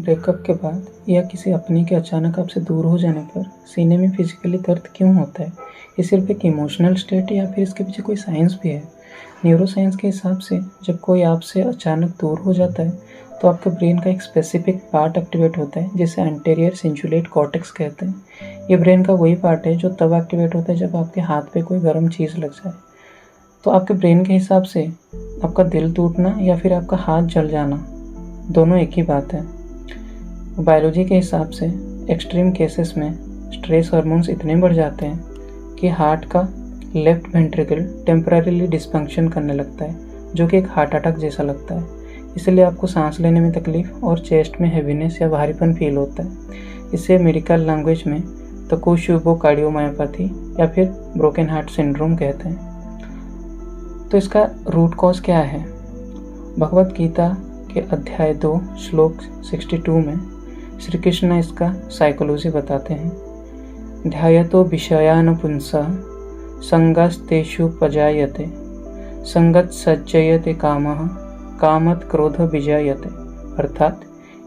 Breakup के बाद या किसी अपने के अचानक आपसे दूर हो जाने पर सीने में फिजिकली दर्द क्यों होता है? ये सिर्फ एक इमोशनल स्टेट है या फिर इसके पीछे कोई साइंस भी है? न्यूरोसाइंस के हिसाब से जब कोई आपसे अचानक दूर हो जाता है तो आपके ब्रेन का एक स्पेसिफिक पार्ट एक्टिवेट होता है जिसे एंटीरियर सिंजुलेट कॉर्टेक्स कहते हैं। ये ब्रेन का वही पार्ट है जो तब एक्टिवेट होता है जब आपके हाथ पे कोई गर्म चीज़ लग जाए। तो आपके ब्रेन के हिसाब से आपका दिल टूटना या फिर आपका हाथ जल जाना दोनों एक ही बात है। बायोलॉजी के हिसाब से एक्सट्रीम केसेस में स्ट्रेस हार्मोन्स इतने बढ़ जाते हैं कि हार्ट का लेफ्ट वेंट्रिकल टेम्पररीली डिसफंक्शन करने लगता है, जो कि एक हार्ट अटैक जैसा लगता है। इसलिए आपको सांस लेने में तकलीफ और चेस्ट में हेवीनेस या भारीपन फील होता है। इसे मेडिकल लैंग्वेज में तकोशुबो कार्डियोमायोपैथी या फिर ब्रोकन हार्ट सिंड्रोम कहते हैं। तो इसका रूट कॉज क्या है? भगवत गीता के अध्याय 2 श्लोक 62 में श्री कृष्ण इसका साइकोलॉजी बताते हैं। ध्यायतो विषयान पुंसः संगस्तेषु पजायते संगत सज्जयते कामः कामत क्रोध विजायते। अर्थात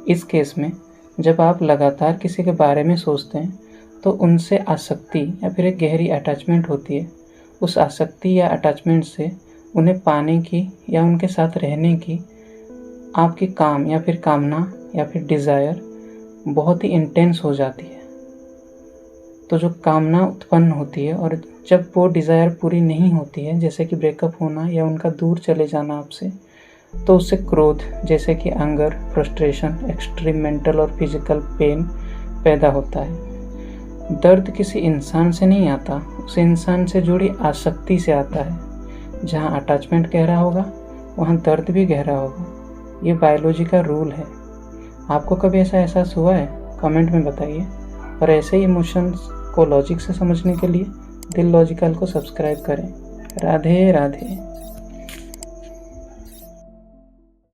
इस केस में जब आप लगातार किसी के बारे में सोचते हैं तो उनसे आसक्ति या फिर एक गहरी अटैचमेंट होती है। उस आसक्ति या अटैचमेंट से उन्हें पाने की या उनके साथ रहने की आपकी काम या फिर कामना या फिर डिज़ायर बहुत ही इंटेंस हो जाती है। तो जो कामना उत्पन्न होती है और जब वो डिज़ायर पूरी नहीं होती है, जैसे कि ब्रेकअप होना या उनका दूर चले जाना आपसे, तो उससे क्रोध जैसे कि एंगर, फ्रस्ट्रेशन, एक्सट्रीम मेंटल और फिजिकल पेन पैदा होता है। दर्द किसी इंसान से नहीं आता, उस इंसान से जुड़ी आसक्ति से आता है। जहाँ अटैचमेंट गहरा होगा वहाँ दर्द भी गहरा होगा। ये बायोलॉजी का रूल है। आपको कभी ऐसा एहसास हुआ है? कमेंट में बताइए। और ऐसे ही इमोशंस को लॉजिक से समझने के लिए दिल लॉजिकल को सब्सक्राइब करें। राधे राधे।